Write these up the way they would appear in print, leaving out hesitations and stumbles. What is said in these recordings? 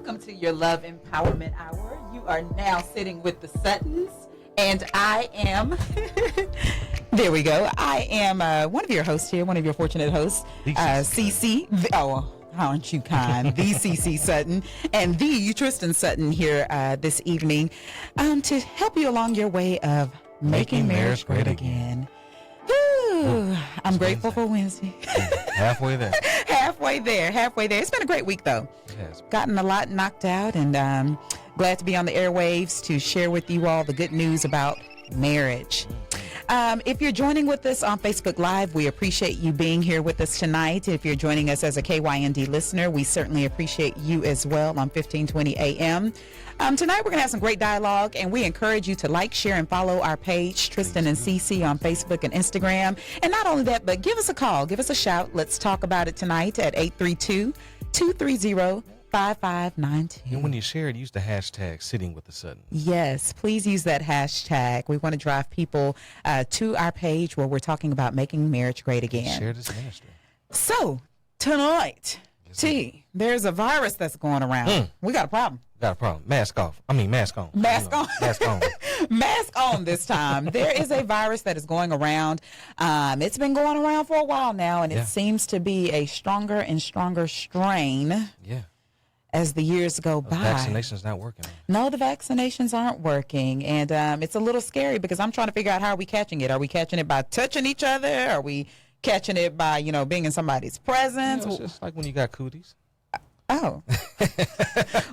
Welcome to your Love Empowerment Hour. You are now sitting with the Suttons, and I am, there we go, I am one of your hosts here, one of your fortunate hosts, CC, aren't you kind, the CC Sutton, and the Tristen Sutton here this evening to help you along your way of making marriage great again. Woo, I'm grateful for Wednesday. Halfway there. Halfway there. It's been a great week, though. It has. Gotten a lot knocked out, and glad to be on the airwaves to share with you all the good news about marriage. If you're joining with us on Facebook Live, we appreciate you being here with us tonight. If you're joining us as a KYND listener, we certainly appreciate you as well on 1520 AM. Tonight, we're going to have some great dialogue, and we encourage you to like, share, and follow our page, Tristen and CC, on Facebook and Instagram. And not only that, but give us a call, give us a shout. Let's talk about it tonight at 832-230-5592. And when you share it, use the hashtag Sitting With The Suttons. Yes, please use that hashtag. We want to drive people to our page where we're talking about making marriage great again. Share this ministry. So, tonight, there's a virus that's going around. We got a problem. Mask off. Mask on. Mask on. Mask on. Mask on this time. There is a virus that is going around. It's been going around for a while now, and it seems to be a stronger and stronger strain as the years go by. The vaccination's not working. No, the vaccinations aren't working, and it's a little scary because I'm trying to figure out how are we catching it. Are we catching it by touching each other? Are we catching it by, being in somebody's presence? It's just like when you got cooties. Oh,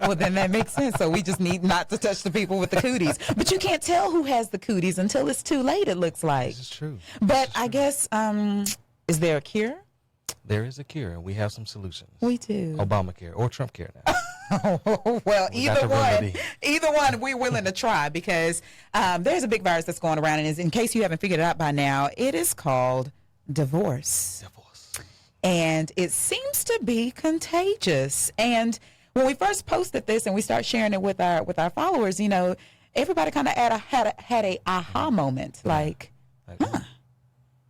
well, then that makes sense. So we just need not to touch the people with the cooties. But you can't tell who has the cooties until it's too late, it looks like. This is true. But I guess, is there a cure? There is a cure, and we have some solutions. We do. Obamacare or Trump care now. Well, either one we're willing to try because there's a big virus that's going around. And in case you haven't figured it out by now, it is called divorce. And it seems to be contagious. And when we first posted this and we start sharing it with our followers, everybody kind of had a aha moment, like,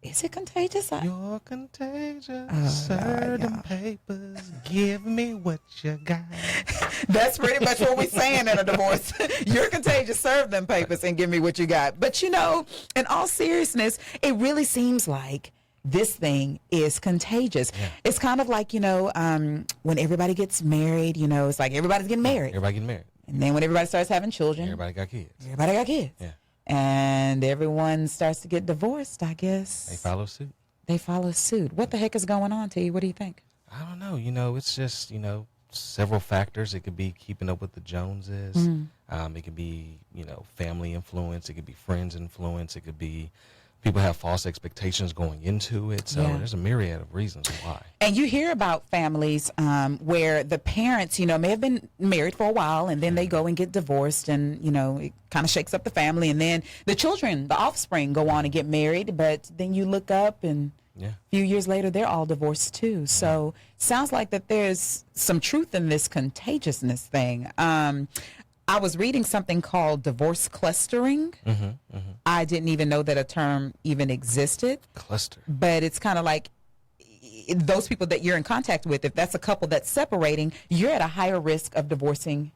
is it contagious? You're contagious. Serve them papers. Give me what you got. That's pretty much what we're saying in a divorce. You're contagious. Serve them papers and give me what you got. But in all seriousness, it really seems like this thing is contagious. Yeah. It's kind of like, when everybody gets married, it's like everybody's getting married. Everybody getting married. And then when everybody starts having children. Everybody got kids. Yeah. And everyone starts to get divorced, I guess. They follow suit. What the heck is going on, T? What do you think? I don't know. It's just, several factors. It could be keeping up with the Joneses. It could be, family influence. It could be friends influence. It could be people have false expectations going into it. So there's a myriad of reasons why. And you hear about families where the parents, may have been married for a while and then they go and get divorced and, it kind of shakes up the family. And then the children, the offspring go on and get married. But then you look up and a few years later, they're all divorced too. So sounds like that there's some truth in this contagiousness thing. I was reading something called divorce clustering. I didn't even know that a term even existed. Cluster. But it's kind of like those people that you're in contact with, if that's a couple that's separating, you're at a higher risk of divorcing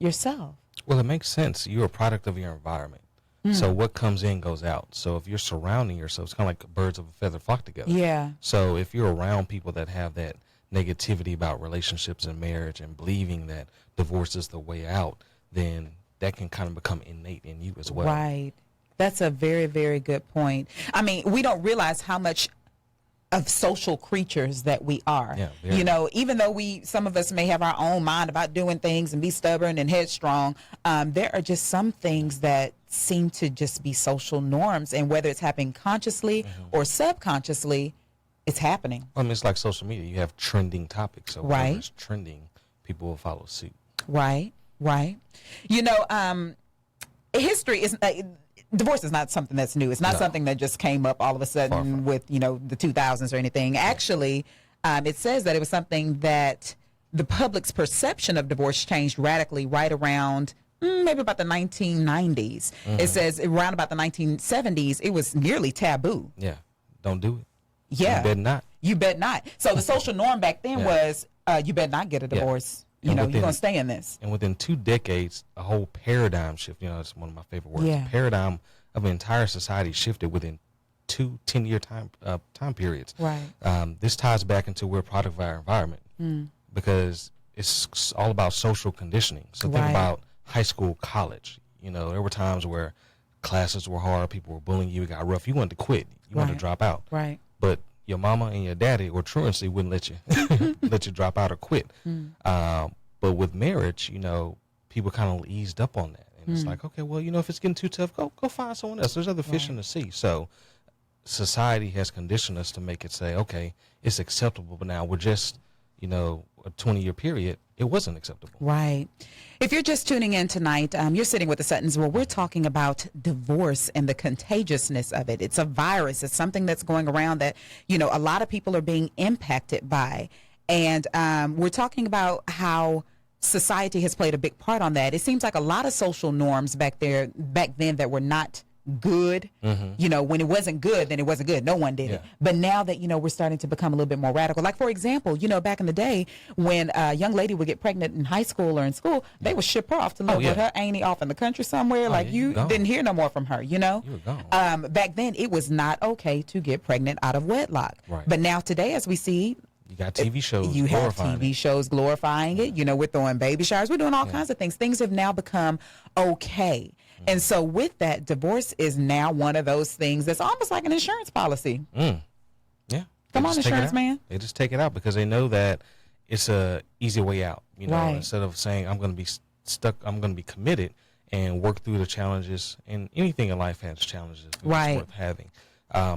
yourself. Well, it makes sense. You're a product of your environment. So what comes in goes out. So if you're surrounding yourself, it's kind of like birds of a feather flock together. Yeah. So if you're around people that have that negativity about relationships and marriage and believing that divorce is the way out, then that can kind of become innate in you as well. Right. That's a very, very good point. We don't realize how much of social creatures that we are. Yeah, even though some of us may have our own mind about doing things and be stubborn and headstrong, there are just some things that seem to just be social norms. And whether it's happening consciously or subconsciously, it's happening. It's like social media. You have trending topics. So when it's trending, people will follow suit. Right. History is divorce is not something that's new. It's not something that just came up all of a sudden with the 2000s or anything. Actually, it says that it was something that the public's perception of divorce changed radically right around maybe about the 1990s. It says around about the 1970s, it was nearly taboo. Yeah, don't do it. Yeah, you bet not. You bet not. So the social norm back then was you bet not get a divorce. you're going to stay in this. And within 2 decades, a whole paradigm shift, it's one of my favorite words. Yeah. The paradigm of an entire society shifted within 2 10-year time periods. Right. This ties back into we're a product of our environment because it's all about social conditioning. So think about high school, college. There were times where classes were hard, people were bullying you, it got rough. You wanted to quit. You wanted to drop out. Right. But your mama and your daddy or truancy wouldn't let you drop out or quit. But with marriage, people kind of eased up on that. And it's like, okay, well, if it's getting too tough, go find someone else. There's other fish in the sea. So society has conditioned us to make it say, okay, it's acceptable, but now we're just, a 20-year period, it wasn't acceptable. Right. If you're just tuning in tonight, you're sitting with the Suttons. Well, we're talking about divorce and the contagiousness of it. It's a virus. It's something that's going around that, a lot of people are being impacted by. And we're talking about how society has played a big part on that. It seems like a lot of social norms back then that were not good. When it wasn't good, then it wasn't good. No one did it. But now that, we're starting to become a little bit more radical. Like, for example, back in the day when a young lady would get pregnant in high school or in school, they would ship her off to live with her auntie off in the country somewhere. You didn't hear no more from her, You were gone. Back then, it was not okay to get pregnant out of wedlock. Right. But now today, as we see, you got TV shows. You have TV shows glorifying it. We're throwing baby showers. We're doing all kinds of things. Things have now become okay. And so with that, divorce is now one of those things that's almost like an insurance policy. Yeah. Come on, insurance man. They just take it out because they know that it's a easy way out. Right. Instead of saying I'm going to be stuck, I'm going to be committed and work through the challenges. And anything in life has challenges. It's worth having.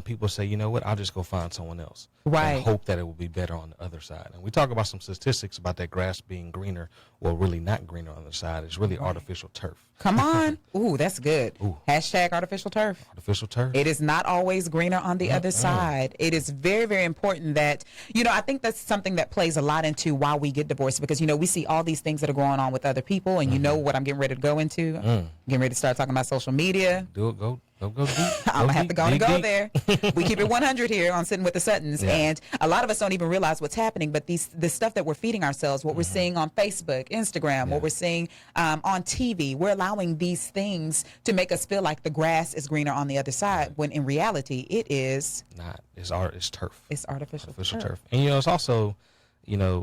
People say, you know what, I'll just go find someone else. Right. And hope that it will be better on the other side. And we talk about some statistics about that grass being greener, or really not greener on the other side. It's really artificial turf. Come on. Ooh, that's good. Ooh. Hashtag artificial turf. Artificial turf. It is not always greener on the other side. It is very, very important that, I think that's something that plays a lot into why we get divorced, because, we see all these things that are going on with other people, and you know what I'm getting ready to go into? I'm getting ready to start talking about social media. Do it. Go deep. I'm going to have to go there. We keep it 100 here on Sitting with the Suttons. Yeah. And a lot of us don't even realize what's happening, but the stuff that we're feeding ourselves, what we're seeing on Facebook, Instagram, what we're seeing on TV, we're allowing these things to make us feel like the grass is greener on the other side, when in reality it is not. It's turf. It's artificial turf. And it's also,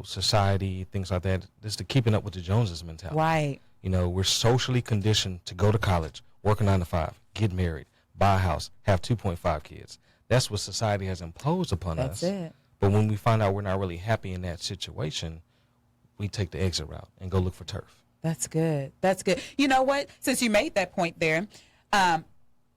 society, things like that. It's the keeping up with the Joneses mentality. Right. We're socially conditioned to go to college, work a 9 to 5, get married, buy a house, have 2.5 kids. That's what society has imposed upon us. That's it. But when we find out we're not really happy in that situation, we take the exit route and go look for turf. That's good. That's good. You know what? Since you made that point there,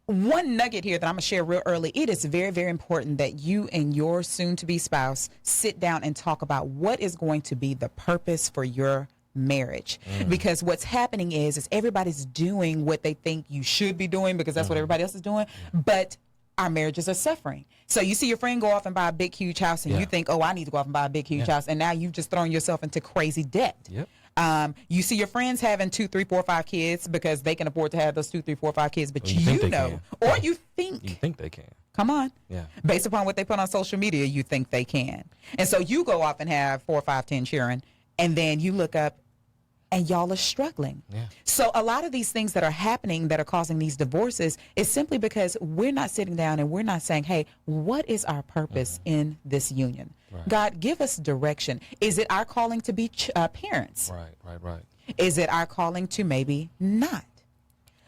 one nugget here that I'm going to share real early. It is very, very important that you and your soon-to-be spouse sit down and talk about what is going to be the purpose for your marriage. Because what's happening is everybody's doing what they think you should be doing because that's what everybody else is doing. But our marriages are suffering. So you see your friend go off and buy a big, huge house, and you think, oh, I need to go off and buy a big, huge house. And now you've just thrown yourself into crazy debt. Yep. You see your friends having 2, 3, 4, 5 kids because they can afford to have those 2, 3, 4, 5 kids, but you think they can. Come on. Yeah. Based upon what they put on social media, you think they can. And so you go off and have 4, 5, 10 children, and then you look up and y'all are struggling. Yeah. So a lot of these things that are happening that are causing these divorces is simply because we're not sitting down and we're not saying, hey, what is our purpose in this union? Right. God, give us direction. Is it our calling to be parents? Right. Is it our calling to maybe not?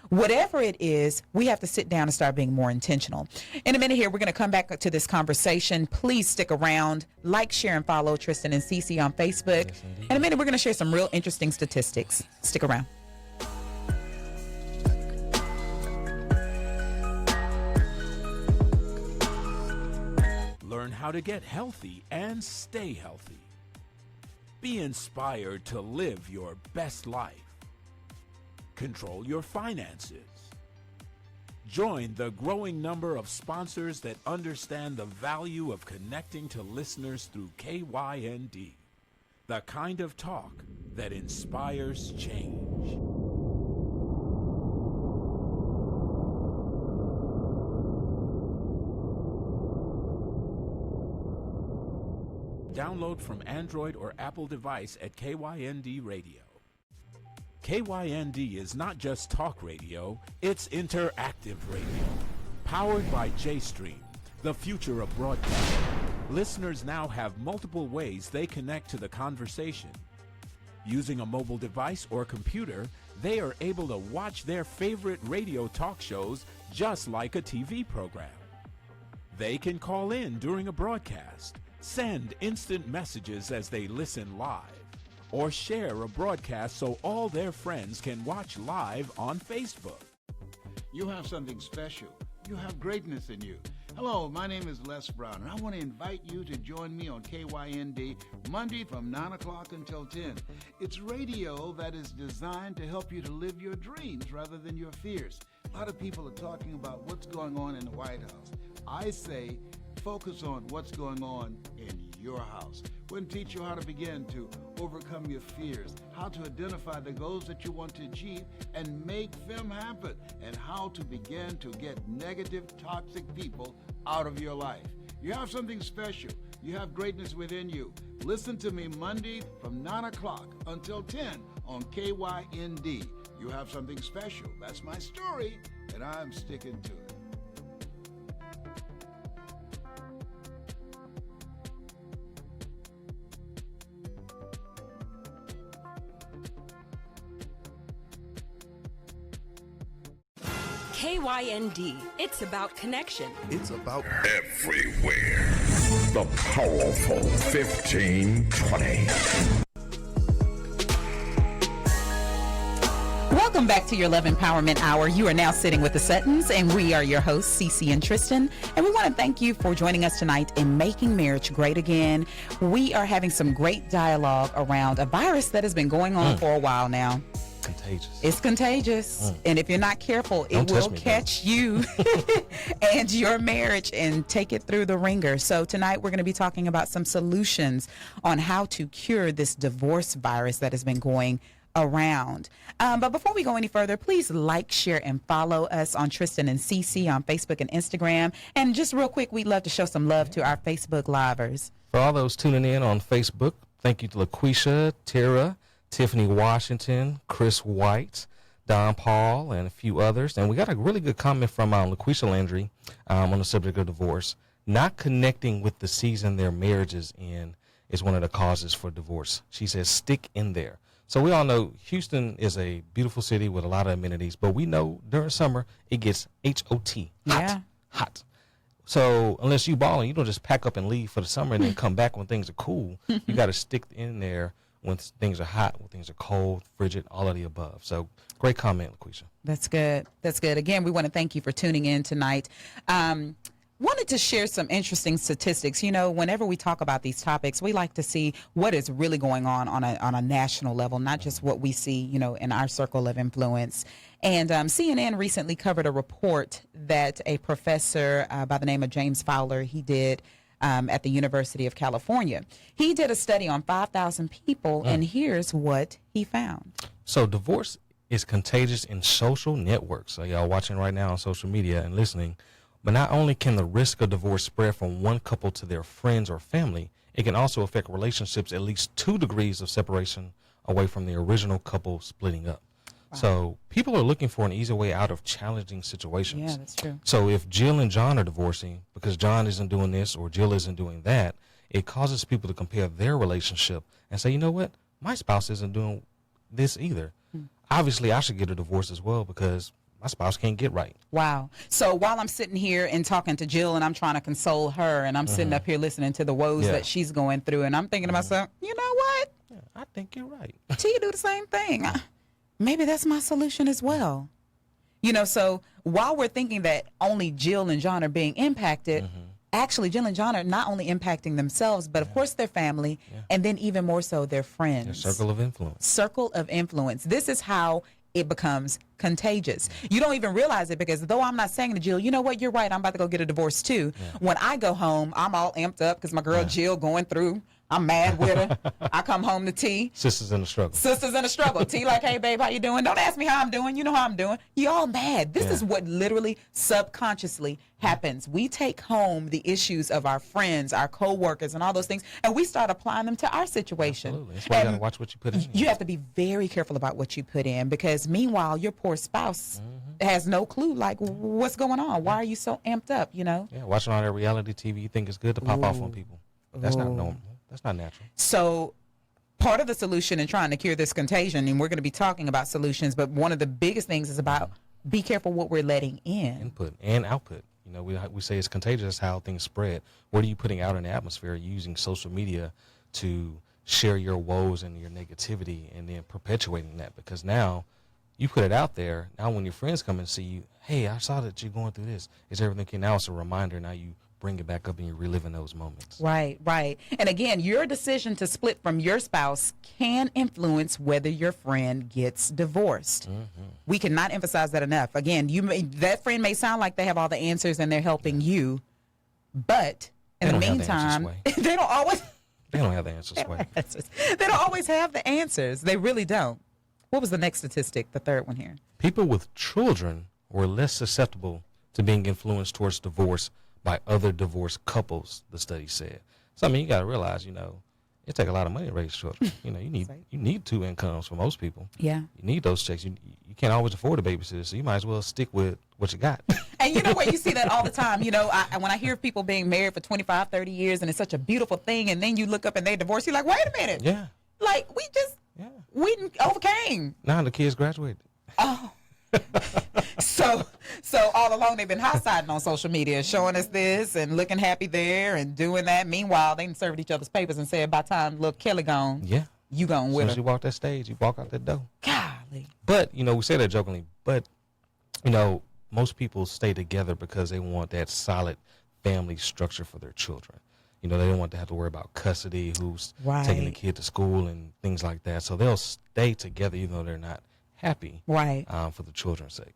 Whatever it is, we have to sit down and start being more intentional. In a minute here, we're going to come back to this conversation. Please stick around. Like, share, and follow Tristen and CC on Facebook. Yes, In a minute, we're going to share some real interesting statistics. Stick around. Learn how to get healthy and stay healthy. Be inspired to live your best life. Control your finances. Join the growing number of sponsors that understand the value of connecting to listeners through KYND, the kind of talk that inspires change. Download download from Android or Apple device at KYND Radio. KYND is not just talk radio, it's interactive radio. Powered by JStream, the future of broadcasting. Listeners now have multiple ways they connect to the conversation. Using a mobile device or computer, they are able to watch their favorite radio talk shows just like a TV program. They can call in during a broadcast, send instant messages as they listen live, or share a broadcast so all their friends can watch live on Facebook. You have something special. You have greatness in you. Hello, my name is Les Brown, and I want to invite you to join me on KYND Monday from 9 o'clock until 10. It's radio that is designed to help you to live your dreams rather than your fears. A lot of people are talking about what's going on in the White House. I say focus on what's going on in your house. We're going to teach you how to begin to overcome your fears, how to identify the goals that you want to achieve and make them happen, and how to begin to get negative, toxic people out of your life. You have something special. You have greatness within you. Listen to me Monday from 9 o'clock until 10 on KYND. You have something special. That's my story, and I'm sticking to it. KYND. It's about connection. It's about everywhere. The powerful 1520. Welcome back to your Love Empowerment Hour. You are now sitting with the Suttons, and we are your hosts, CC and Tristen. And we want to thank you for joining us tonight in Making Marriage Great Again. We are having some great dialogue around a virus that has been going on for a while now. Contagious. It's contagious. And if you're not careful, it will catch you and your marriage and take it through the ringer. So tonight we're going to be talking about some solutions on how to cure this divorce virus that has been going around. But before we go any further, please like, share, and follow us on Tristen and CC on Facebook and Instagram. And just real quick, we'd love to show some love to our Facebook livers. For all those tuning in on Facebook, thank you to LaQuisha, Tara, Tiffany Washington, Chris White, Don Paul, and a few others. And we got a really good comment from LaQuisha Landry on the subject of divorce. Not connecting with the season their marriage is in is one of the causes for divorce. She says, stick in there. So we all know Houston is a beautiful city with a lot of amenities, but we know during summer it gets H-O-T, hot. So unless you balling, you don't just pack up and leave for the summer and then come back when things are cool. You got to stick in there when things are hot, when things are cold, frigid, all of the above. So great comment, LaQuisha. That's good. That's good. Again, we want to thank you for tuning in tonight. Wanted to share some interesting statistics. You know, whenever we talk about these topics, we like to see what is really going on a national level, not just what we see, you know, in our circle of influence. And CNN recently covered a report that a professor by the name of James Fowler, he did at the University of California. He did a study on 5,000 people, and here's what he found. So divorce is contagious in social networks. So y'all watching right now on social media and listening. But not only can the risk of divorce spread from one couple to their friends or family, it can also affect relationships at least 2 degrees of separation away from the original couple splitting up. Wow. So people are looking for an easy way out of challenging situations. Yeah, that's true. So if Jill and John are divorcing because John isn't doing this or Jill isn't doing that, it causes people to compare their relationship and say, you know what, my spouse isn't doing this either. Obviously, I should get a divorce as well because my spouse can't get right. Wow. So while I'm sitting here and talking to Jill and I'm trying to console her and I'm sitting up here listening to the woes that she's going through and I'm thinking to myself, you know what? Yeah, I think you're right. T, do the same thing. Maybe that's my solution as well. You know, so while we're thinking that only Jill and John are being impacted, actually Jill and John are not only impacting themselves, but of course their family and then even more so their friends. Their circle of influence. Circle of influence. This is how it becomes contagious. You don't even realize it because though I'm not saying to Jill, you know what, you're right, I'm about to go get a divorce too. When I go home, I'm all amped up because my girl Jill going through I'm mad with her. I come home to T. Sisters in the struggle. Sisters in the struggle. T like, hey, babe, how you doing? Don't ask me how I'm doing. You know how I'm doing. You all mad. This is what literally subconsciously happens. We take home the issues of our friends, our co-workers, and all those things, and we start applying them to our situation. Absolutely. That's why you got to watch what you put in. You have to be very careful about what you put in, because meanwhile, your poor spouse has no clue, like, what's going on? Why are you so amped up, you know? Yeah, watching all that reality TV, you think it's good to pop off on people. That's not normal. That's not natural. So part of the solution in trying to cure this contagion, and we're going to be talking about solutions, but one of the biggest things is about be careful what we're letting in. Input and output. You know, we say it's contagious, how things spread. What are you putting out in the atmosphere using social media to share your woes and your negativity and then perpetuating that? Because now you put it out there. Now when your friends come and see you, hey, I saw that you're going through this. Is everything okay? Now it's a reminder. Now you bring it back up and you're reliving those moments. Right, right. And again, your decision to split from your spouse can influence whether your friend gets divorced. We cannot emphasize that enough. Again, that friend may sound like they have all the answers and they're helping you, but in the meantime, they don't always. They don't have the answers. They don't always have the answers. They really don't. What was the next statistic? The third one here. People with children were less susceptible to being influenced towards divorce by other divorced couples, the study said. So I mean, you got to realize, you know, it takes a lot of money to raise children. You know, you need two incomes for most people. Yeah, you need those checks. You can't always afford a babysitter, so you might as well stick with what you got. And you know what, you see that all the time. You know, when I hear people being married for 25, 30 years, and it's such a beautiful thing, and then you look up and they divorce, you're like, wait a minute. Yeah. Like we overcame. Now the kids graduated. Oh. So all along they've been hot-siding on social media, showing us this and looking happy there and doing that. Meanwhile, they served each other's papers and said, by the time little Kelly gone, you gone with her. As soon as you walk that stage, you walk out that door. Golly. But, you know, we say that jokingly, but, you know, most people stay together because they want that solid family structure for their children. You know, they don't want to have to worry about custody, who's taking the kid to school and things like that. So they'll stay together even though they're not happy for the children's sake.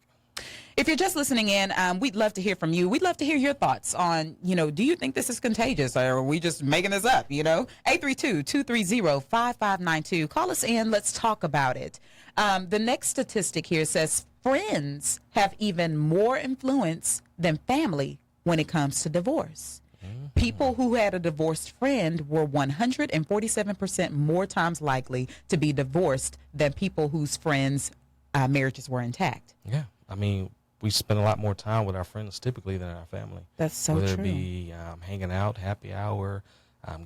If you're just listening in, we'd love to hear from you. We'd love to hear your thoughts on, you know, do you think this is contagious, or are we just making this up, you know? 832-230-5592. Call us in. Let's talk about it. The next statistic here says friends have even more influence than family when it comes to divorce. People who had a divorced friend were 147% more times likely to be divorced than people whose friends' marriages were intact. Yeah. I mean, we spend a lot more time with our friends typically than our family. That's so true. Whether it true. be hanging out, happy hour,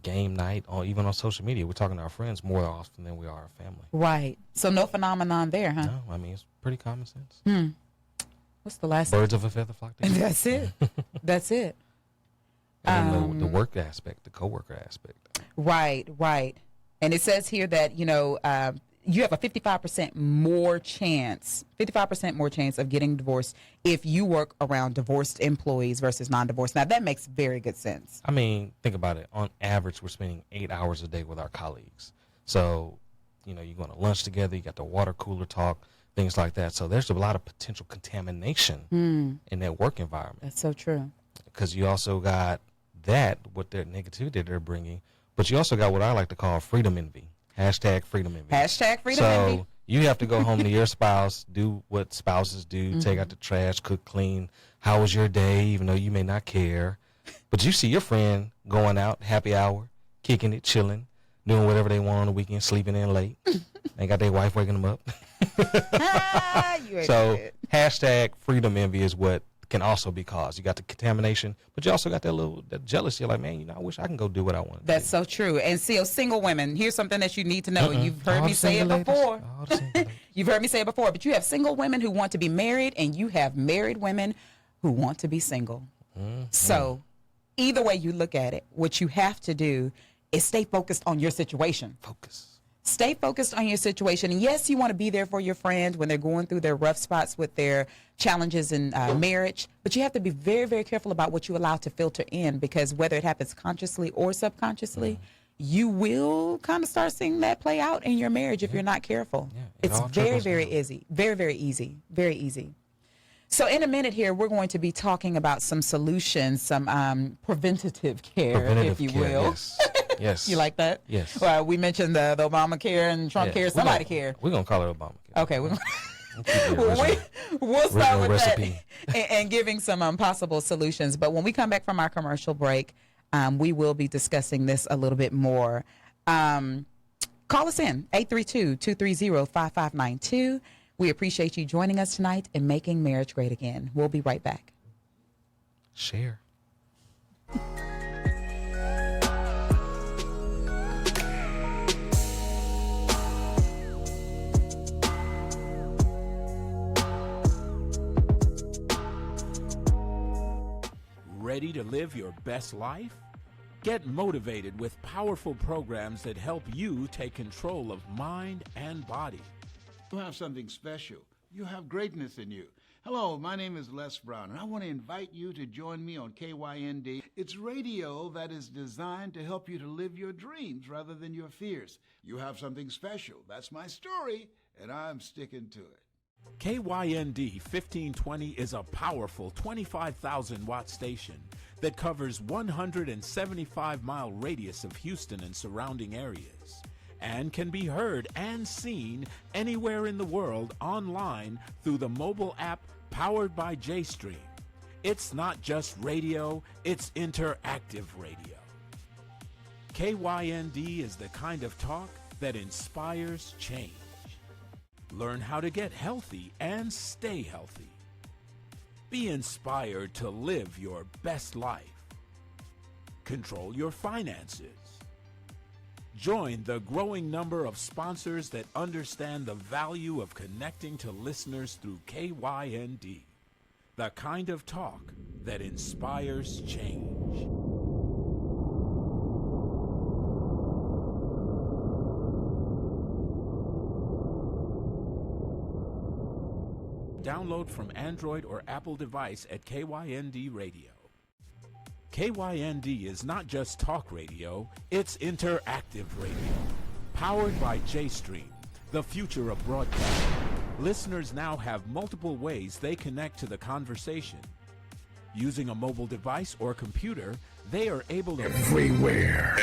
game night, or even on social media. We're talking to our friends more often than we are our family. Right. So no phenomenon there, huh? No, I mean, it's pretty common sense. What's the last? Birds of a feather flock together. That's it. That's it. And then the work aspect, the coworker aspect. Right, right. And it says here that, you know, you have a 55% more chance of getting divorced if you work around divorced employees versus non-divorced. Now, that makes very good sense. I mean, think about it. On average, we're spending 8 hours a day with our colleagues. So, you know, you're going to lunch together, you got the water cooler talk, things like that. So there's a lot of potential contamination in that work environment. That's so true. Because you also got that, what their negativity they're bringing, but you also got what I like to call freedom envy. Hashtag freedom envy. Hashtag freedom envy. So you have to go home to your spouse, do what spouses do, take out the trash, cook, clean. How was your day, even though you may not care? But you see your friend going out, happy hour, kicking it, chilling, doing whatever they want on the weekend, sleeping in late. They got their wife waking them up. So hashtag freedom envy is what can also be caused. You got the contamination, but you also got that jealousy. You're like, man, you know, I wish I can go do what I want to do. That's so true. And see, single women, here's something that you need to know. You've heard me say it before. You've heard me say it before, but you have single women who want to be married, and you have married women who want to be single. So either way you look at it, what you have to do is stay focused on your situation. Stay focused on your situation. And yes, you want to be there for your friends when they're going through their rough spots with their challenges in marriage. But you have to be very, very careful about what you allow to filter in, because whether it happens consciously or subconsciously, you will kind of start seeing that play out in your marriage if you're not careful. It's very, very easy. Very, very easy. Very easy. So in a minute here, we're going to be talking about some solutions, some preventative care, if you will. Yes. Yes. You like that? Yes. Well, we mentioned the Obamacare and Trump care, somebody care. We're going to call it Obamacare. Okay. We'll start with recipe. that and giving some possible solutions. But when we come back from our commercial break, we will be discussing this a little bit more. Call us in, 832-230-5592. We appreciate you joining us tonight and making marriage great again. We'll be right back. Share. Ready to live your best life? Get motivated with powerful programs that help you take control of mind and body. You have something special. You have greatness in you. Hello, my name is Les Brown, and I want to invite you to join me on KYND. It's radio that is designed to help you to live your dreams rather than your fears. You have something special. That's my story, and I'm sticking to it. KYND 1520 is a powerful 25,000 watt station that covers 175-mile radius of Houston and surrounding areas, and can be heard and seen anywhere in the world online through the mobile app powered by JStream. It's not just radio, it's interactive radio. KYND is the kind of talk that inspires change. Learn how to get healthy and stay healthy. Be inspired to live your best life. Control your finances. Join the growing number of sponsors that understand the value of connecting to listeners through KYND, the kind of talk that inspires change. Download from Android or Apple device at KYND Radio. KYND is not just talk radio, it's interactive radio. Powered by JStream, the future of broadcasting. Listeners now have multiple ways they connect to the conversation. Using a mobile device or computer, they are able to... Everywhere.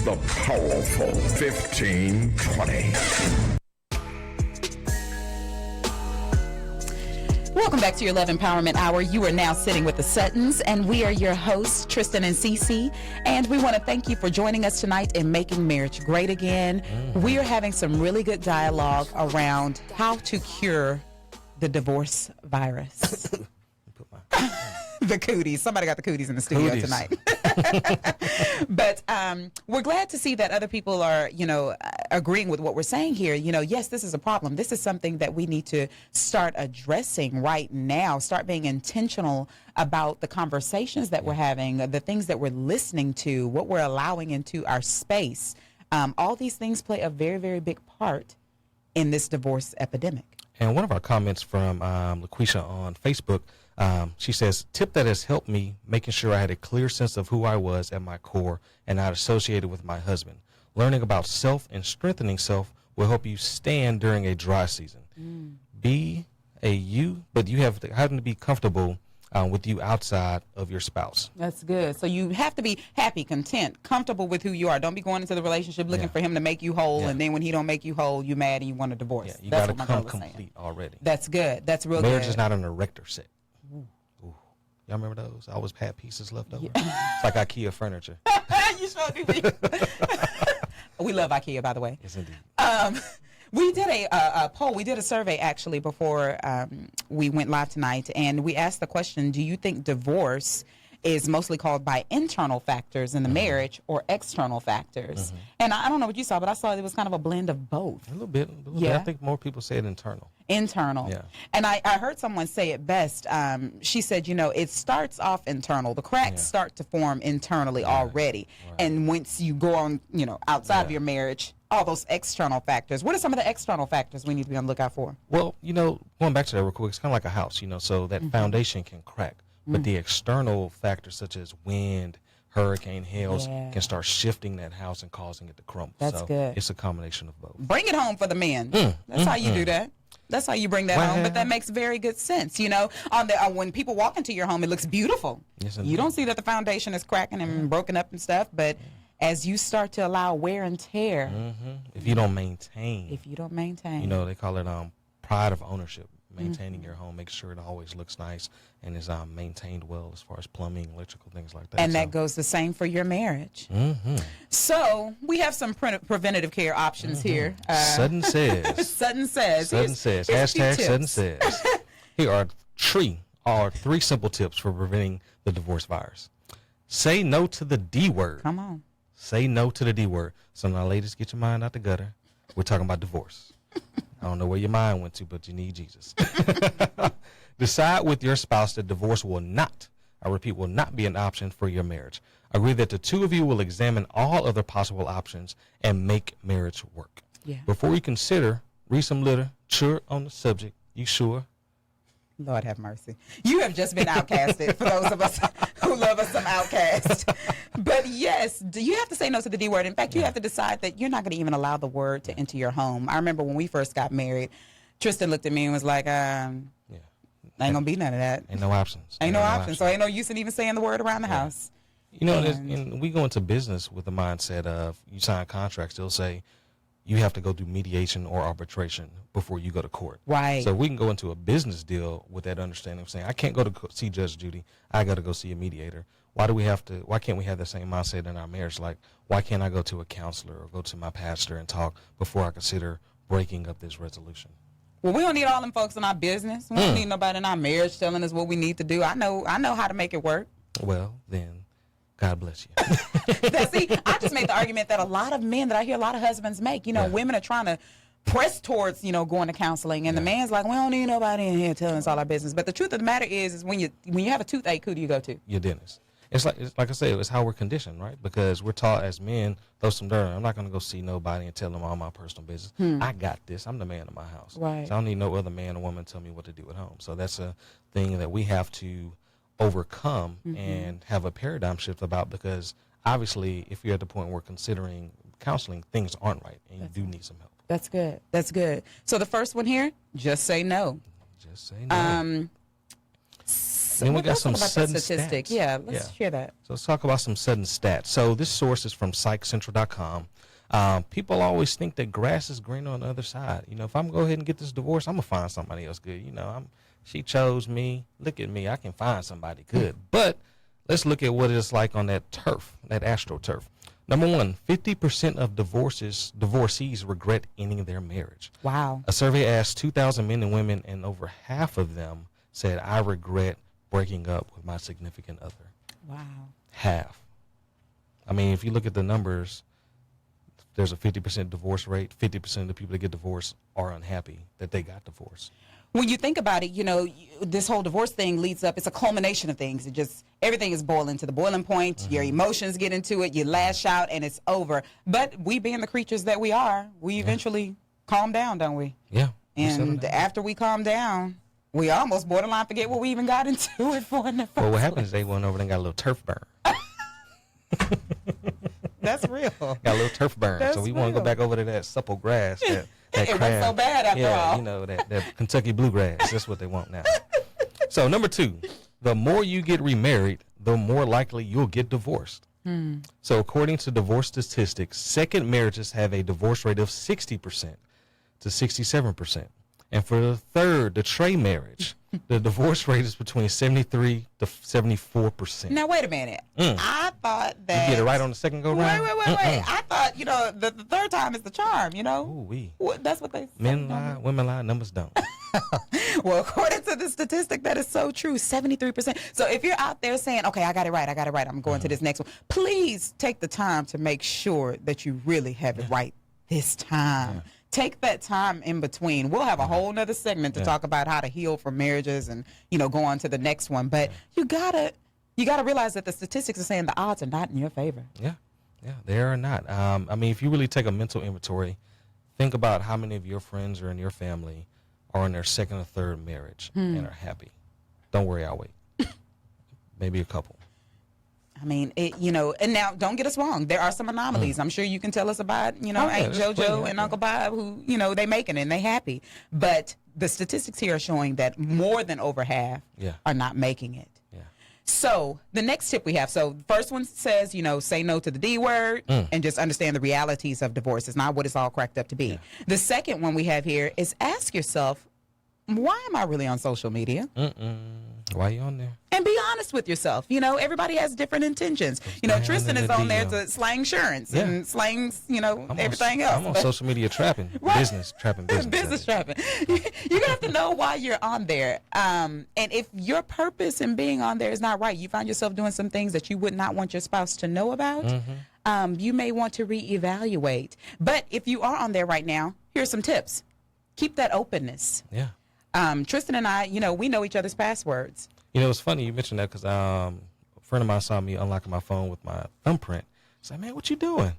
The powerful 1520. Welcome back to your Love Empowerment Hour. You are now sitting with the Suttons, and we are your hosts, Tristen and CC. And we want to thank you for joining us tonight in Making Marriage Great Again. We are having some really good dialogue around how to cure the divorce virus. The cooties. Somebody got the cooties in the studio tonight. But we're glad to see that other people are, agreeing with what we're saying here. Yes, this is a problem. This is something that we need to start addressing right now. Start being intentional about the conversations that we're having, the things that we're listening to, what we're allowing into our space. All these things play a very, very big part in this divorce epidemic. And one of our comments from LaQuisha on Facebook, she says, tip that has helped me making sure I had a clear sense of who I was at my core and not associated with my husband. Learning about self and strengthening self will help you stand during a dry season. Be a you, but you have to be comfortable with you outside of your spouse. That's good. So you have to be happy, content, comfortable with who you are. Don't be going into the relationship looking for him to make you whole, and then when he don't make you whole, you mad and you want a divorce. Yeah, you got to come complete already. That's good. That's real Marriage good. is not an erector set. Ooh. Y'all remember those? I always had pieces left over. It's like IKEA furniture. You sure do. We love IKEA, by the way. Yes, indeed. We did a poll. We did a survey, actually, before we went live tonight, and we asked the question, do you think divorce is mostly caused by internal factors in the marriage or external factors? And I don't know what you saw, but I saw it was kind of a blend of both. A little bit. I think more people say it internal. Yeah. And I heard someone say it best. She said, it starts off internal. The cracks start to form internally already. And once you go on, outside of your marriage, all those external factors. What are some of the external factors we need to be on the lookout for? Well, going back to that real quick, it's kind of like a house, so that foundation can crack. But the external factors such as wind, hurricane, hails can start shifting that house and causing it to crumble. That's good. It's a combination of both. Bring it home for the men. That's how you do that. That's how you bring that home. But that makes very good sense. You know, when people walk into your home, it looks beautiful. Yes, you don't see that the foundation is cracking and broken up and stuff. But as you start to allow wear and tear, if you don't maintain, you know, they call it pride of ownership. Maintaining your home, make sure it always looks nice and is maintained well as far as plumbing, electrical, things like that. And that goes the same for your marriage. So we have some preventative care options here. Sutton says. Sutton says. Sutton says. Hashtag Sutton says. Here are three simple tips for preventing the divorce virus. Say no to the D word. Come on. Say no to the D word. So now, ladies, get your mind out the gutter. We're talking about divorce. I don't know where your mind went to, but you need Jesus. Decide with your spouse that divorce will not, I repeat, will not be an option for your marriage. Agree that the two of you will examine all other possible options and make marriage work. Yeah. Before you consider, read some literature on the subject. You sure? Lord have mercy. You have just been outcasted for those of us who love us some outcast. But yes, you have to say no to the D word. In fact, you have to decide that you're not going to even allow the word to enter your home. I remember when we first got married, Tristen looked at me and was like, ain't going to be none of that. Ain't no options. Ain't no options. So ain't no use in even saying the word around the house. You know, and we go into business with the mindset of you sign contracts, they'll say, you have to go through mediation or arbitration before you go to court. Right. So we can go into a business deal with that understanding of saying, I can't go to see Judge Judy. I got to go see a mediator. Why can't we have the same mindset in our marriage? Like, why can't I go to a counselor or go to my pastor and talk before I consider breaking up this resolution? Well, we don't need all them folks in our business. We don't need nobody in our marriage telling us what we need to do. I know how to make it work. Well, then, God bless you. See, I just made the argument that a lot of men that I hear a lot of husbands make, women are trying to press towards, going to counseling. And the man's like, we don't need nobody in here telling us all our business. But the truth of the matter is when you have a toothache, who do you go to? Your dentist. It's like I said, it's how we're conditioned, right? Because we're taught as men, throw some dirt. I'm not going to go see nobody and tell them all my personal business. I got this. I'm the man of my house. Right. So I don't need no other man or woman tell me what to do at home. So that's a thing that we have to overcome and have a paradigm shift about, because obviously if you're at the point where considering counseling, things aren't right and you do need some help. That's good. That's good. So the first one here, just say no. Just say no. Then we got some sudden statistic. stats. Yeah, let's share that. So let's talk about some sudden stats. So this source is from psychcentral.com. People always think that grass is greener on the other side. If I'm going to go ahead and get this divorce, I'm going to find somebody else good. She chose me. Look at me. I can find somebody good. But let's look at what it's like on that turf, that astroturf. Number one, 50% of divorcees regret ending their marriage. Wow. A survey asked 2,000 men and women, and over half of them said, I regret breaking up with my significant other. Wow. Half. I mean, if you look at the numbers, there's a 50% divorce rate. 50% of the people that get divorced are unhappy that they got divorced. When you think about it, this whole divorce thing leads up, it's a culmination of things. Everything is boiling to the boiling point. Your emotions get into it, you lash out, and it's over. But we being the creatures that we are, we eventually calm down, don't we? Yeah. And after we calm down, we almost borderline forget what we even got into it for in the first Well, what happens place. is they went over and got a little turf burn. That's real. Got a little turf burn. That's so we want to go real. back over to that supple grass. That It wasn't so bad after all. That Kentucky bluegrass. That's what they want now. So number two, the more you get remarried, the more likely you'll get divorced. So according to divorce statistics, second marriages have a divorce rate of 60% to 67%. And for the third, the Trey marriage, the divorce rate is between 73 to 74%. Now, wait a minute. I thought that... You get it right on the second go-round? Wait. I thought, the third time is the charm, Ooh-wee. That's what they say. Men lie, women lie, numbers don't. Well, according to the statistic, that is so true, 73%. So if you're out there saying, okay, I got it right, I'm going to this next one, please take the time to make sure that you really have it right this time. Take that time in between. We'll have a whole nother segment to talk about how to heal from marriages and, go on to the next one. But you gotta realize that the statistics are saying the odds are not in your favor. Yeah, they are not. I mean, if you really take a mental inventory, think about how many of your friends or in your family are in their second or third marriage and are happy. Don't worry, I'll wait. Maybe a couple. I mean, and now don't get us wrong. There are some anomalies. I'm sure you can tell us about, Aunt JoJo and Uncle Bob who, they making it and they happy. But the statistics here are showing that more than over half are not making it. Yeah. So the next tip we have, so the first one says, say no to the D word and just understand the realities of divorce. It's not what it's all cracked up to be. Yeah. The second one we have here is ask yourself, why am I really on social media? Why are you on there? And be honest with yourself. Everybody has different intentions. Tristen is on there to slang insurance and slangs, everything else. I'm on social media trapping. Right. Business trapping. Business trapping. You have to know why you're on there. And if your purpose in being on there is not right, you find yourself doing some things that you would not want your spouse to know about, you may want to reevaluate. But if you are on there right now, here's some tips. Keep that openness. Yeah. Tristen and I, we know each other's passwords. It's funny you mentioned that because a friend of mine saw me unlocking my phone with my thumbprint. He said, man, what you doing? I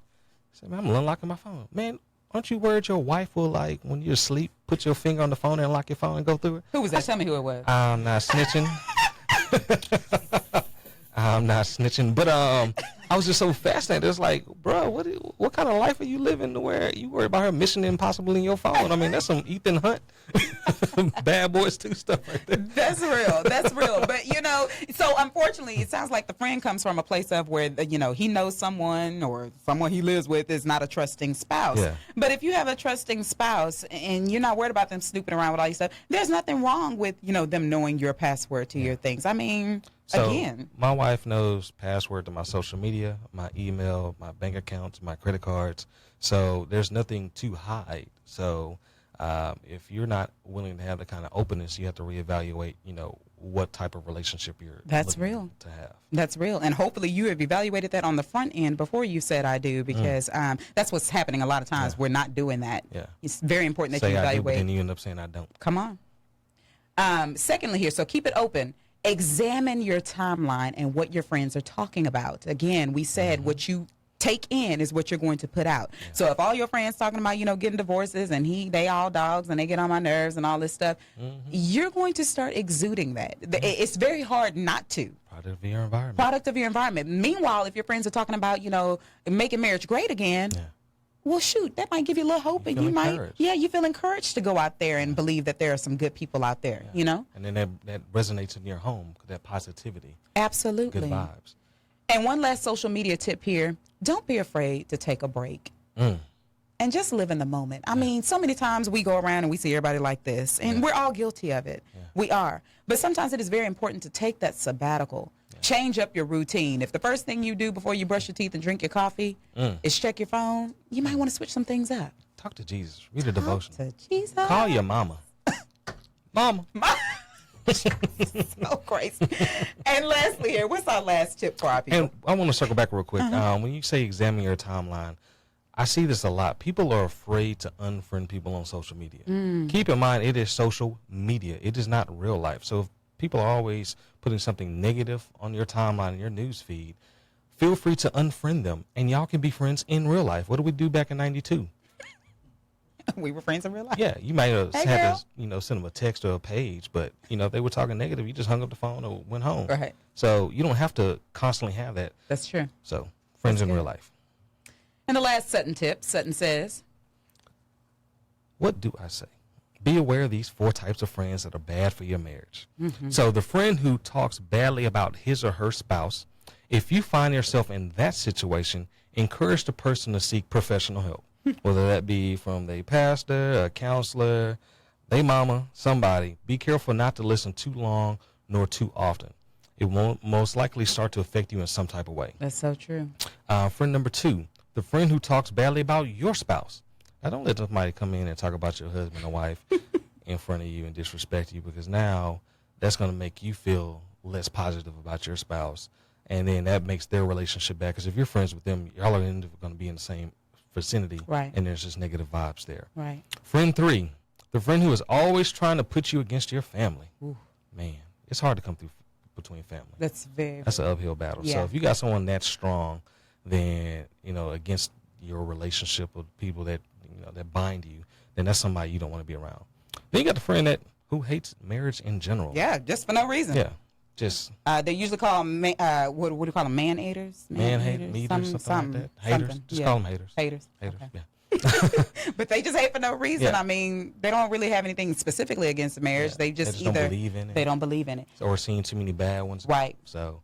said, man, I'm unlocking my phone. Man, aren't you worried your wife will, when you're asleep, put your finger on the phone and unlock your phone and go through it? Who was that? Tell me who it was. I'm not snitching. I'm not snitching. But I was just so fascinated. It's like, bro, what kind of life are you living to where you worry about her Mission Impossible in your phone? I mean, that's some Ethan Hunt, Bad Boys 2 stuff right there. That's real. That's real. But, so unfortunately, it sounds like the friend comes from a place of where, he knows someone or someone he lives with is not a trusting spouse. Yeah. But if you have a trusting spouse and you're not worried about them snooping around with all your stuff, there's nothing wrong with, them knowing your password to your things. I mean, so again. My wife knows password to my social media, my email, my bank accounts, my credit cards. So there's nothing to hide. So if you're not willing to have the kind of openness, you have to reevaluate, what type of relationship you're looking to have. That's real. And hopefully you have evaluated that on the front end before you said I do, because that's what's happening a lot of times. We're not doing that. Yeah. It's very important that Say you I do, evaluate. but then you end up saying I don't. Come on. Secondly here, so keep it open. Examine your timeline and what your friends are talking about. Again, we said what you take in is what you're going to put out. Yeah. So if all your friends talking about, getting divorces and they all dogs and they get on my nerves and all this stuff, you're going to start exuding that. It's very hard not to. Product of your environment. Product of your environment. Meanwhile, if your friends are talking about, making marriage great again, well, shoot, that might give you a little hope, and you feel encouraged to go out there and believe that there are some good people out there, And then that resonates in your home, that positivity. Absolutely. Good vibes. And one last social media tip here, don't be afraid to take a break. And just live in the moment. I mean, so many times we go around and we see everybody like this, and we're all guilty of it. Yeah. We are. But sometimes it is very important to take that sabbatical. Change up your routine. If the first thing you do before you brush your teeth and drink your coffee is check your phone, you might want to switch some things up. Talk to Jesus. Read a devotion. Talk to Jesus. Call your mama. Mama. So crazy. And lastly here, what's our last tip for our people? And I want to circle back real quick. When you say examine your timeline, I see this a lot. People are afraid to unfriend people on social media. Keep in mind, it is social media. It is not real life. So if people are always putting something negative on your timeline, in your news feed, feel free to unfriend them. And y'all can be friends in real life. What did we do back in 92? We were friends in real life. Yeah, you might have had to, send them a text or a page, but, if they were talking negative, you just hung up the phone or went home. Right. So you don't have to constantly have that. That's true. So friends in real life. And the last Sutton tip, Sutton says, what do I say? Be aware of these 4 types of friends that are bad for your marriage. So the friend who talks badly about his or her spouse, if you find yourself in that situation, encourage the person to seek professional help, whether that be from their pastor, a counselor, their mama, somebody. Be careful not to listen too long nor too often. It won't most likely start to affect you in some type of way. That's so true. Friend number 2, the friend who talks badly about your spouse. Now, don't let somebody come in and talk about your husband or wife in front of you and disrespect you, because now that's going to make you feel less positive about your spouse. And then that makes their relationship bad, because if you're friends with them, y'all are going to be in the same vicinity. Right. And there's just negative vibes there. Right. Friend 3, the friend who is always trying to put you against your family. Ooh. Man, it's hard to come through between family. That's an uphill battle. Yeah. So if you got someone that strong, then, against your relationship with people that, that bind you, then that's somebody you don't want to be around. Then you got the friend who hates marriage in general. Yeah, just for no reason. Yeah, just. They usually call them, what do you call them, man-haters? Man-haters, something like that. Haters. Just call them haters. Haters. Okay. But they just hate for no reason. Yeah. I mean, they don't really have anything specifically against marriage. Yeah. They just don't either believe in it. they don't believe in it. Or seeing too many bad ones. Right. So,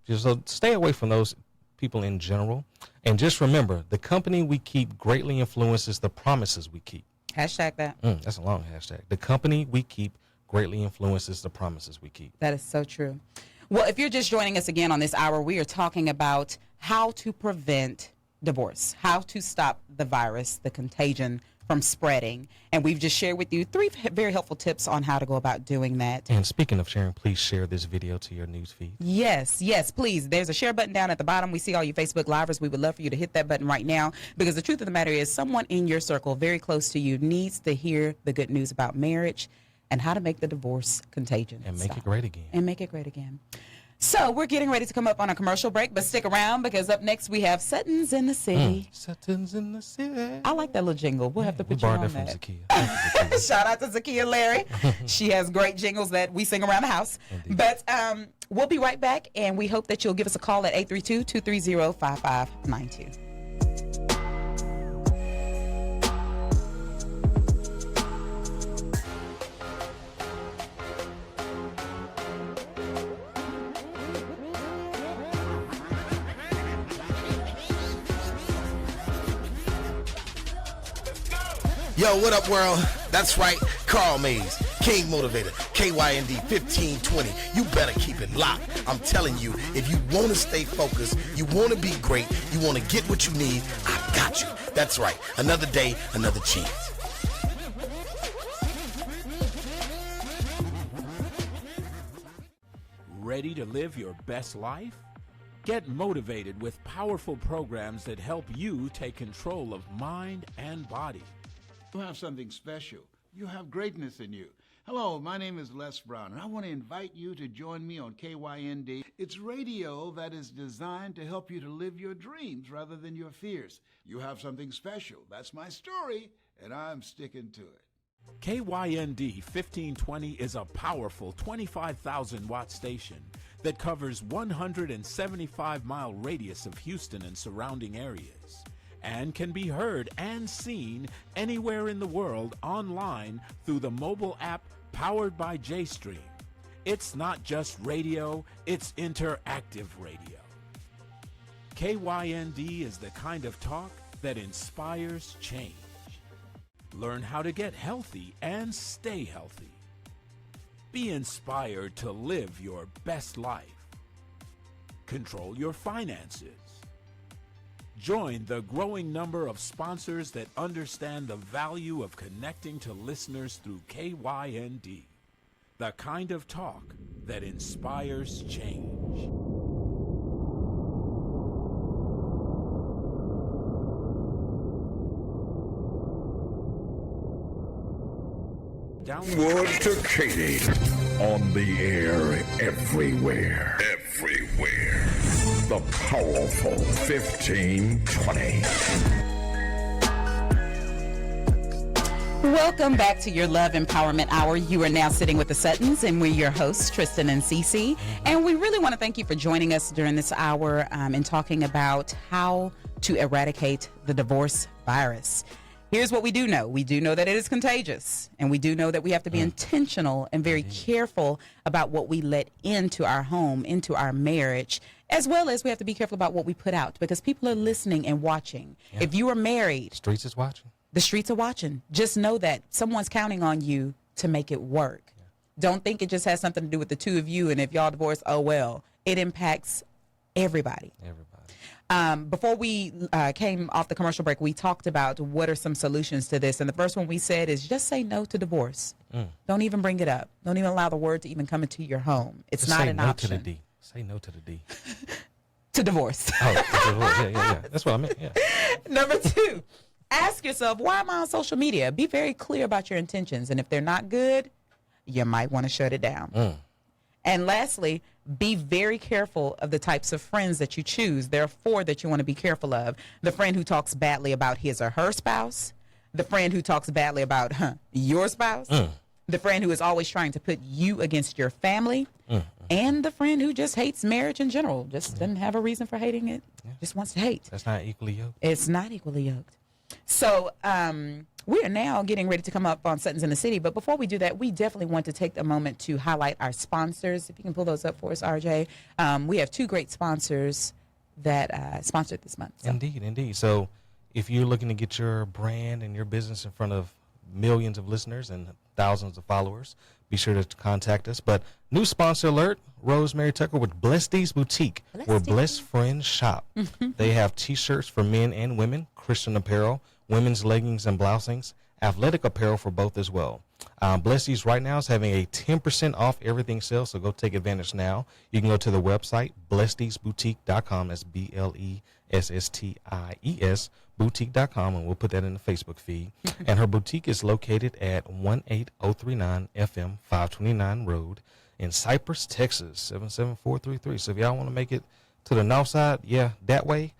just so stay away from those people in general. And just remember, the company we keep greatly influences the promises we keep. Hashtag that. That's a long hashtag. The company we keep greatly influences the promises we keep. That is so true. Well, if you're just joining us again on this hour, we are talking about how to prevent divorce, how to stop the virus, the contagion from spreading. And we've just shared with you 3 very helpful tips on how to go about doing that. And speaking of sharing, please share this video to your news feed. Yes, please. There's a share button down at the bottom. We see all you Facebook Livers. We would love for you to hit that button right now, because the truth of the matter is someone in your circle very close to you needs to hear the good news about marriage and how to make the divorce contagion. And make it great again. And make it great again. So we're getting ready to come up on a commercial break, but stick around, because up next we have Suttons in the City. Suttons in the City. I like that little jingle. We'll have to put you borrowed on that from that. Zakiya. Thank you, Zakiya. Shout out to Zakiya Larry. She has great jingles that we sing around the house. Indeed. But we'll be right back, and we hope that you'll give us a call at 832-230-5592. Yo, what up, world? That's right, Carl Mays, King Motivator, KYND 1520. You better keep it locked. I'm telling you, if you want to stay focused, you want to be great, you want to get what you need, I got you. That's right, another day, another chance. Ready to live your best life? Get motivated with powerful programs that help you take control of mind and body. You have something special. You have greatness in you. Hello, my name is Les Brown, and I want to invite you to join me on KYND. It's radio that is designed to help you to live your dreams rather than your fears. You have something special. That's my story, and I'm sticking to it. KYND 1520 is a powerful 25,000-watt station that covers 175-mile radius of Houston and surrounding areas, and can be heard and seen anywhere in the world online through the mobile app powered by JStream. It's not just radio, it's interactive radio. KYND is the kind of talk that inspires change. Learn how to get healthy and stay healthy. Be inspired to live your best life. Control your finances. Join the growing number of sponsors that understand the value of connecting to listeners through KYND, the kind of talk that inspires change. Wood to Katie. On the air everywhere. Everywhere. The powerful 1520. Welcome back to your Love Empowerment Hour. You are now sitting with the Suttons, and we're your hosts, Tristen and CC. And we really want to thank you for joining us during this hour and talking about how to eradicate the divorce virus. Here's what we do know. We do know that it is contagious, and we do know that we have to be intentional and very careful about what we let into our home, into our marriage, as well as we have to be careful about what we put out, because people are listening and watching. Yeah. If you are married, Streets is watching. the streets are watching. Just know that someone's counting on you to make it work. Yeah. Don't think it just has something to do with the two of you, and if y'all divorce, oh well. It impacts everybody. Before we came off the commercial break, we talked about what are some solutions to this. And the first one we said is just say no to divorce. Don't even bring it up. Don't even allow the word to even come into your home. It's Just not say an no option. to the D. Say no to the D. To divorce. Oh, to divorce. Yeah. That's what I meant. Yeah. Number 2, ask yourself, why am I on social media? Be very clear about your intentions. And if they're not good, you might want to shut it down. And lastly, be very careful of the types of friends that you choose. There are 4 that you want to be careful of. The friend who talks badly about his or her spouse. The friend who talks badly about your spouse. The friend who is always trying to put you against your family. And the friend who just hates marriage in general. Just doesn't have a reason for hating it. Just wants to hate. That's not equally yoked. It's not equally yoked. So we are now getting ready to come up on Suttons in the City. But before we do that, we definitely want to take a moment to highlight our sponsors. If you can pull those up for us, RJ. We have two great sponsors that sponsored this month. So. Indeed. So if you're looking to get your brand and your business in front of millions of listeners and thousands of followers, be sure to contact us. But new sponsor alert, Rosemary Tucker with Blessed Boutique, where Blessed Friends shop. They have T-shirts for men and women, Christian apparel, women's leggings and blousings, athletic apparel for both as well. Blessed right now is having a 10% off everything sale, so go take advantage now. You can go to the website, blessedboutique.com. That's BLESSTIES, boutique.com, and we'll put that in the Facebook feed. And her boutique is located at 18039 FM 529 Road in Cypress, Texas, 77433. So if y'all want to make it to the north side, that way,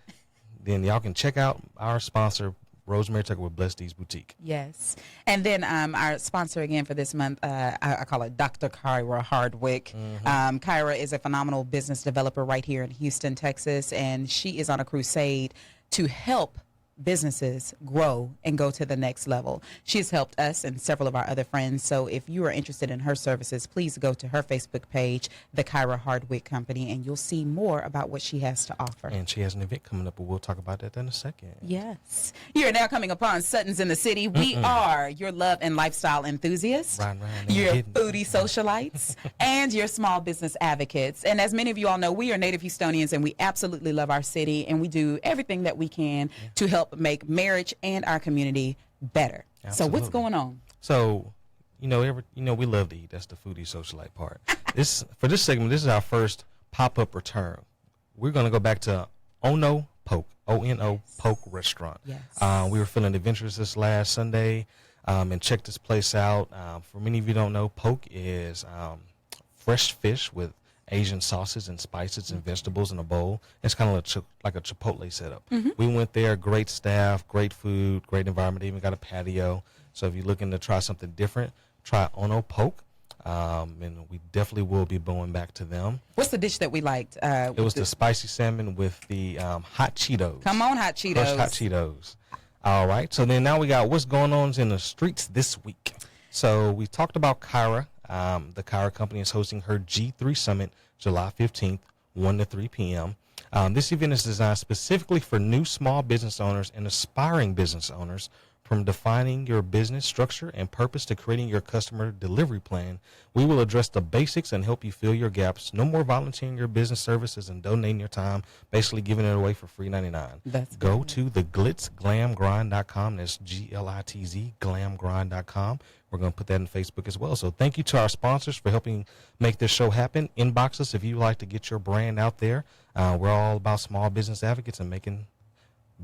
then y'all can check out our sponsor, Rosemary Tucker with Blessed Boutique. Yes. And then our sponsor again for this month, I call it Dr. Kyra Hardwick. Kyra is a phenomenal business developer right here in Houston, Texas, and she is on a crusade to help businesses grow and go to the next level. She has helped us and several of our other friends. So if you are interested in her services, please go to her Facebook page, The Kyra Hardwick Company, and you'll see more about what she has to offer. And she has an event coming up, but we'll talk about that in a second. Yes. You're now coming upon Suttons in the City. We are your love and lifestyle enthusiasts, your foodie socialites, and your small business advocates. And as many of you all know, we are native Houstonians, and we absolutely love our city, and we do everything that we can to help make marriage and our community better. Absolutely. So what's going on? So, we love to eat. That's the foodie socialite part. For this segment, this is our first pop-up return. We're going to go back to Ono Poke, O-N-O Poke Restaurant. Yes. We were feeling adventurous this last Sunday and checked this place out. For many of you who don't know, Poke is fresh fish with Asian sauces and spices and vegetables in a bowl. It's kind of like a Chipotle setup. We went there, great staff, great food, great environment. They even got a patio. So if you're looking to try something different, try Ono Poke. And we definitely will be going back to them. What's the dish that we liked? It was the spicy salmon with the hot Cheetos. Come on, hot Cheetos. Crushed hot Cheetos. All right. So then now we got what's going on in the streets this week. So we talked about Kyra. The Kyra company is hosting her G3 Summit July 15th, 1 to 3 p.m. This event is designed specifically for new small business owners and aspiring business owners. From defining your business structure and purpose to creating your customer delivery plan, we will address the basics and help you fill your gaps. No more volunteering your business services and donating your time, basically giving it away for free $99. Go to theglitzglamgrind.com. That's Glitz, glamgrind.com. We're going to put that in Facebook as well. So thank you to our sponsors for helping make this show happen. Inbox us if you'd like to get your brand out there. We're all about small business advocates and making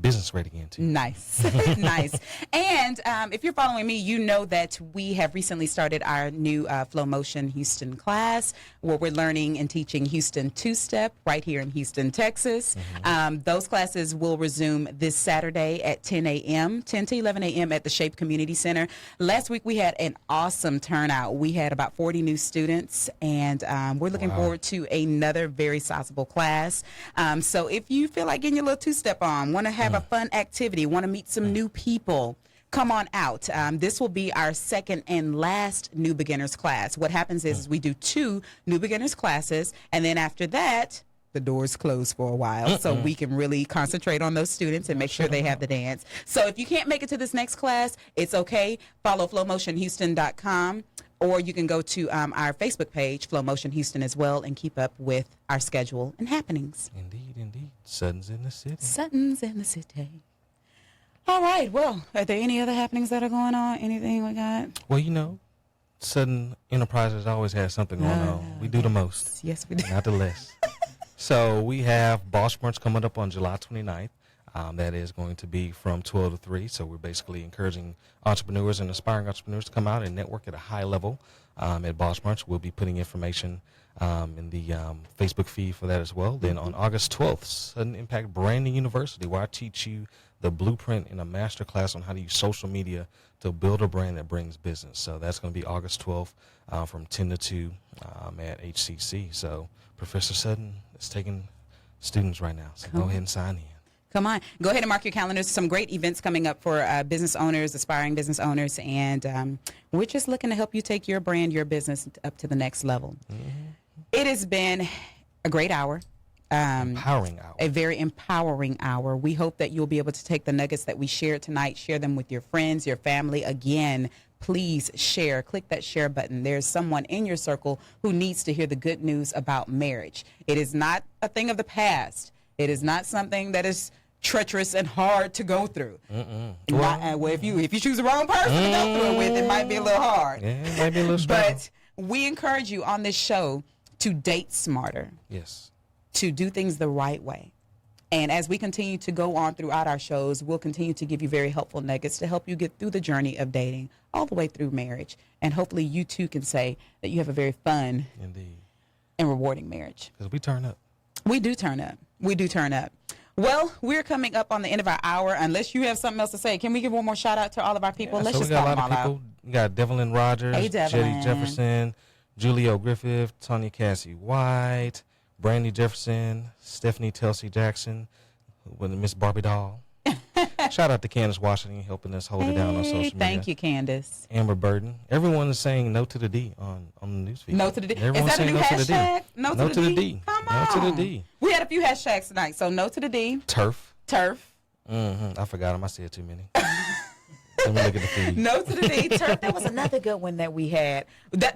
business ready again too. Nice. Nice. And if you're following me, you know that we have recently started our new Flow Motion Houston class where we're learning and teaching Houston two-step right here in Houston, Texas. Those classes will resume this Saturday at 10 to 11 a.m. at the Shape Community Center. Last week we had an awesome turnout. We had about 40 new students, and we're looking forward to another very sizable class. So if you feel like getting your little two-step on, want to have a fun activity, want to meet some new people, come on out. This will be our second and last new beginners class. What happens is we do 2 new beginners classes, and then after that, the doors close for a while so we can really concentrate on those students and make sure they have the dance. So if you can't make it to this next class, it's okay. Follow flowmotionhouston.com, or you can go to our Facebook page, Flow Motion Houston, as well, and keep up with our schedule and happenings. Indeed. Suttons in the City. Suttons in the City. All right. Well, are there any other happenings that are going on? Anything we got? Well, Sutton Enterprises always has something going on. We do the most. Yes, we do. Not the less. So we have Boss Brunch coming up on July 29th. That is going to be from 12 to 3. So we're basically encouraging entrepreneurs and aspiring entrepreneurs to come out and network at a high level at Boss Brunch. We'll be putting information in the Facebook feed for that as well. Then on August 12th, Sudden Impact Branding University, where I teach you the blueprint in a master class on how to use social media to build a brand that brings business. So that's going to be August 12th from 10 to 2 at HCC. So Professor Sutton is taking students right now. So go ahead and sign in. Come on. Go ahead and mark your calendars. Some great events coming up for business owners, aspiring business owners, and we're just looking to help you take your brand, your business up to the next level. It has been a great hour. Empowering hour. A very empowering hour. We hope that you'll be able to take the nuggets that we shared tonight, share them with your friends, your family. Again, please share. Click that share button. There's someone in your circle who needs to hear the good news about marriage. It is not a thing of the past. It is not something that is treacherous and hard to go through. Well, if you choose the wrong person to go through it with, it might be a little hard. Yeah, it might be a little struggle. But we encourage you on this show to date smarter. Yes. To do things the right way. And as we continue to go on throughout our shows, we'll continue to give you very helpful nuggets to help you get through the journey of dating all the way through marriage. And hopefully you too can say that you have a very fun and rewarding marriage. Because we turn up. We do turn up. We do turn up. Well, we're coming up on the end of our hour. Unless you have something else to say, can we give one more shout out to all of our people? Yeah, Let's so just we got call a them lot all of people. out. We got Devlin Rogers, Hey, Devlin. Jetty Jefferson, Julio Griffith, Tanya Cassie White, Brandy Jefferson, Stephanie Telsey Jackson, with Miss Barbie Doll. Shout out to Candace Washington helping us hold it down on social media. Thank you, Candace. Amber Burden. Everyone is saying no to the D on the newsfeed. No to the D. Everyone's Is that a saying new no hashtag? to the D. Come on. No to the D. We had a few hashtags tonight, so no to the D. Turf. Mm-hmm. I forgot them. I said too many. Let me look at the feed. No to the D. Turf. That was another good one that we had.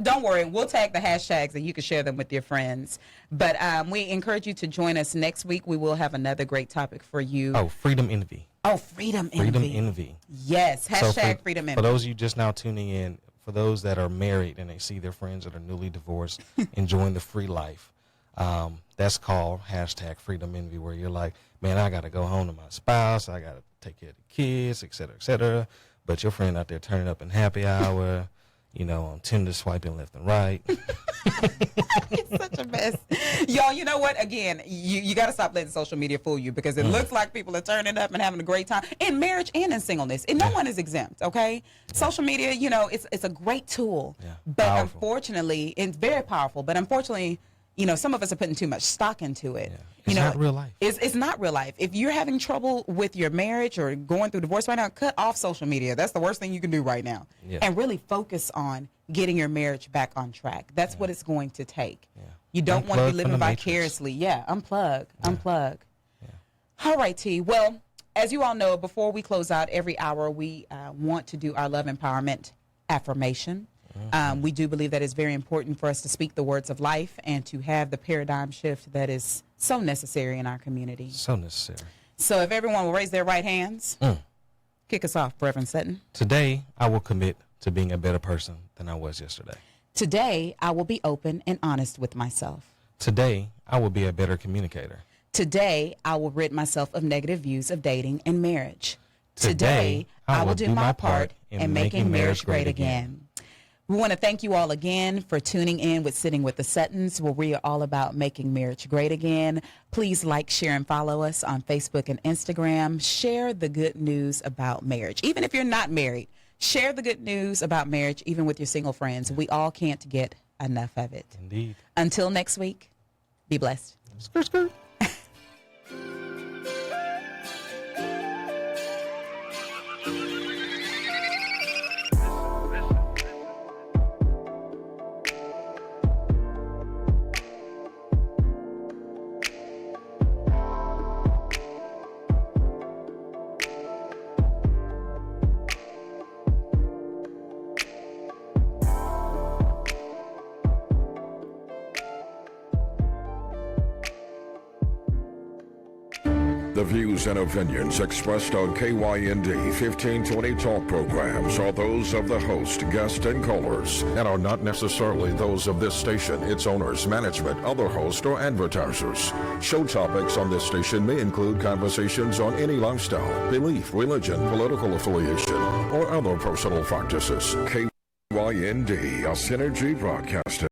Don't worry. We'll tag the hashtags and you can share them with your friends. But we encourage you to join us next week. We will have another great topic for you. Oh, freedom envy. Oh, freedom envy. Freedom envy. Yes. Hashtag for, freedom envy. For those of you just now tuning in, for those that are married and they see their friends that are newly divorced enjoying the free life, that's called hashtag freedom envy, where you're like, man, I got to go home to my spouse. I got to take care of the kids, et cetera, et cetera. But your friend out there turning up in happy hour, on Tinder swiping left and right. It's such a mess. Y'all, you know what? Again, you got to stop letting social media fool you, because it looks like people are turning up and having a great time in marriage and in singleness. And no one is exempt, okay? Social media, it's a great tool. Yeah. But Powerful. unfortunately, it's very powerful. But unfortunately, some of us are putting too much stock into it. Yeah. It's not real life. It's not real life. If you're having trouble with your marriage or going through divorce right now, cut off social media. That's the worst thing you can do right now. Yeah. And really focus on getting your marriage back on track. That's what it's going to take. Yeah. You don't want to Unplug be from living the matrix. vicariously. Yeah, unplug. Yeah. All right, T. Well, as you all know, before we close out every hour, we want to do our love empowerment affirmation. We do believe that it's very important for us to speak the words of life and to have the paradigm shift that is so necessary in our community. So necessary. So if everyone will raise their right hands, kick us off, Reverend Sutton. Today, I will commit to being a better person than I was yesterday. Today, I will be open and honest with myself. Today, I will be a better communicator. Today, I will rid myself of negative views of dating and marriage. Today, I will do my part in making marriage great again. We want to thank you all again for tuning in with Sitting with the Suttons, where we are all about making marriage great again. Please like, share, and follow us on Facebook and Instagram. Share the good news about marriage. Even if you're not married, share the good news about marriage, even with your single friends. We all can't get enough of it. Indeed. Until next week, be blessed. Skirt, skirt. The views and opinions expressed on KYND 1520 talk programs are those of the host, guest, and callers, and are not necessarily those of this station, its owners, management, other hosts, or advertisers. Show topics on this station may include conversations on any lifestyle, belief, religion, political affiliation, or other personal practices. KYND, a Synergy broadcasting.